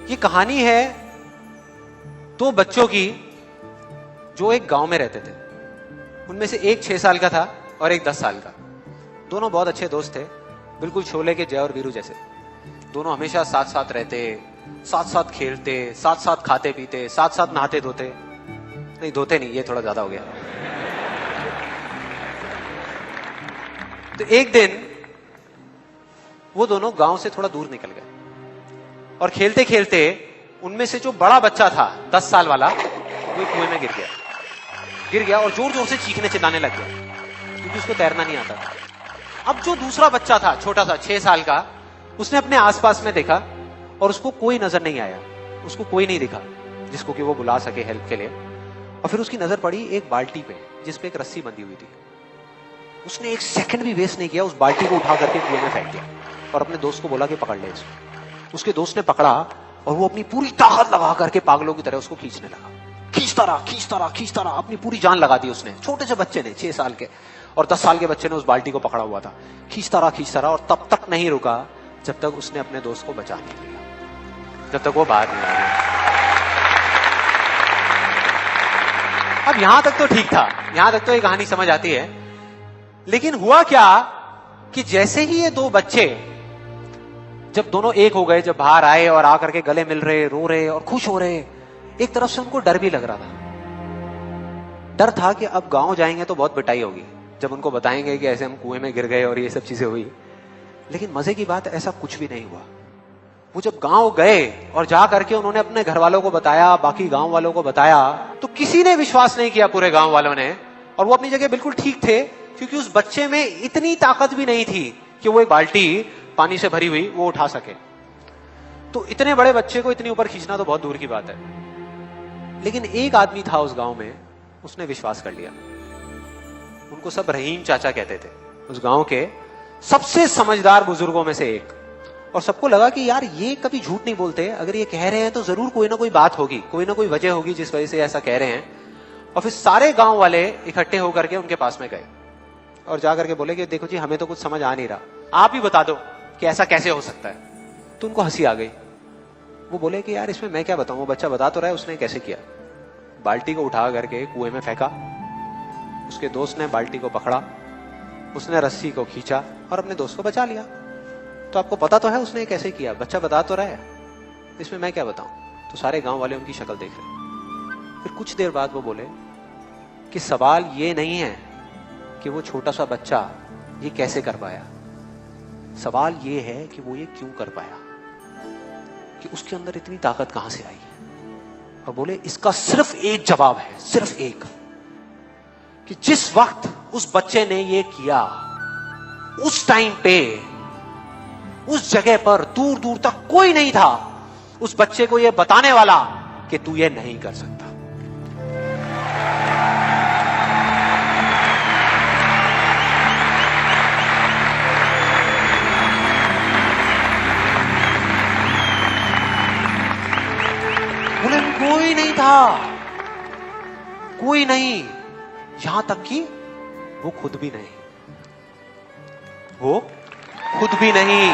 ये कहानी है दो बच्चों की जो एक गांव में रहते थे। उनमें से एक 6 साल का था और एक 10 साल का। दोनों बहुत अच्छे दोस्त थे, बिल्कुल शोले के जय और वीरू जैसे। दोनों हमेशा साथ साथ रहते, साथ साथ खेलते, साथ साथ खाते पीते, साथ साथ नहाते धोते। नहीं, धोते नहीं, ये थोड़ा ज्यादा हो गया। तो एक दिन वो दोनों गांव से थोड़ा दूर निकल गए और खेलते खेलते उनमें से जो बड़ा बच्चा था 10 साल वाला, वो कुएं में गिर गया और जोर जोर से चीखने चिल्लाने लग गया क्योंकि उसको तैरना नहीं आता था। अब जो दूसरा बच्चा था, छोटा सा 6 साल का, उसने अपने आसपास में देखा और उसको कोई नजर नहीं आया, उसको कोई नहीं दिखा जिसको कि वो बुला सके हेल्प के लिए। और फिर उसकी नजर पड़ी एक बाल्टी पे जिसपे एक रस्सी बंधी हुई थी। उसने एक सेकंड भी वेस्ट नहीं किया, उस बाल्टी को उठा करके कुएं में फेंक दिया और अपने दोस्त को बोला कि पकड़ ले इसको। उसके दोस्त ने पकड़ा और वो अपनी पूरी ताकत लगा करके पागलों की तरह उसको खींचने लगा। खींचता रहा, अपनी पूरी जान लगा दी उसने। छोटे से बच्चे ने, 6 साल के और 10 साल के बच्चे ने उस बाल्टी को पकड़ा हुआ था। खींचता रहा और तब तक नहीं रुका जब तक उसने अपने दोस्त को बचा नहीं लिया, जब तक वो बाहर नहीं आया। अब यहां तक तो ठीक था, यहां तक तो ये कहानी समझ आती है। लेकिन हुआ क्या कि जैसे ही ये दो बच्चे जब दोनों एक हो गए, जब बाहर आए और आकर के गले मिल रहे, रो रहे और खुश हो रहे, एक तरफ से उनको डर भी लग रहा था। डर था कि अब गांव जाएंगे तो बहुत पिटाई होगी जब उनको बताएंगे कि ऐसे हम कुएं में गिर गए और ये सब चीजें हुई। लेकिन मजे की बात, ऐसा कुछ भी नहीं हुआ। वो जब गांव गए और जा करके उन्होंने अपने घर वालों को बताया, बाकी गांव वालों को बताया, तो किसी ने विश्वास नहीं किया, पूरे गांव वालों ने। और वो अपनी जगह बिल्कुल ठीक थे क्योंकि उस बच्चे में इतनी ताकत भी नहीं थी कि वो एक बाल्टी पानी से भरी हुई वो उठा सके। तो इतने बड़े बच्चे को इतनी ऊपर खींचना तो बहुत दूर की बात है। लेकिन एक आदमी था उस गांव में, उसने विश्वास कर लिया। उनको सब रहीम चाचा कहते थे, उस गांव के सबसे समझदार बुजुर्गों में से एक। और सबको लगा कि यार ये कभी झूठ नहीं बोलते, अगर ये कह रहे हैं तो जरूर कोई ना कोई बात होगी, कोई ना कोई वजह होगी जिस वजह से ऐसा कह रहे हैं। और फिर सारे गांव वाले इकट्ठे होकर के उनके पास में गए और जाकर के बोले कि देखो जी, हमें तो कुछ समझ आ नहीं रहा, आप ही बता दो कि ऐसा कैसे हो सकता है। तो उनको हंसी आ गई। वो बोले कि यार इसमें मैं क्या बताऊं, वो बच्चा बता तो रहा है उसने कैसे किया। बाल्टी को उठा करके कुएं में फेंका, उसके दोस्त ने बाल्टी को पकड़ा, उसने रस्सी को खींचा और अपने दोस्त को बचा लिया। तो आपको पता तो है उसने कैसे किया, बच्चा बता तो रहा है, इसमें मैं क्या बताऊं। तो सारे गांव वाले उनकी शक्ल देख रहे। फिर कुछ देर बाद वो बोले कि सवाल ये नहीं है कि वो छोटा सा बच्चा ये कैसे कर पाया, सवाल ये है कि वो ये क्यों कर पाया, कि उसके अंदर इतनी ताकत कहां से आई। और बोले इसका सिर्फ एक जवाब है, सिर्फ एक, कि जिस वक्त उस बच्चे ने ये किया, उस टाइम पे उस जगह पर दूर दूर तक कोई नहीं था उस बच्चे को ये बताने वाला कि तू ये नहीं कर सकता। बोले कोई नहीं था, कोई नहीं, यहां तक कि वो खुद भी नहीं, वो खुद भी नहीं।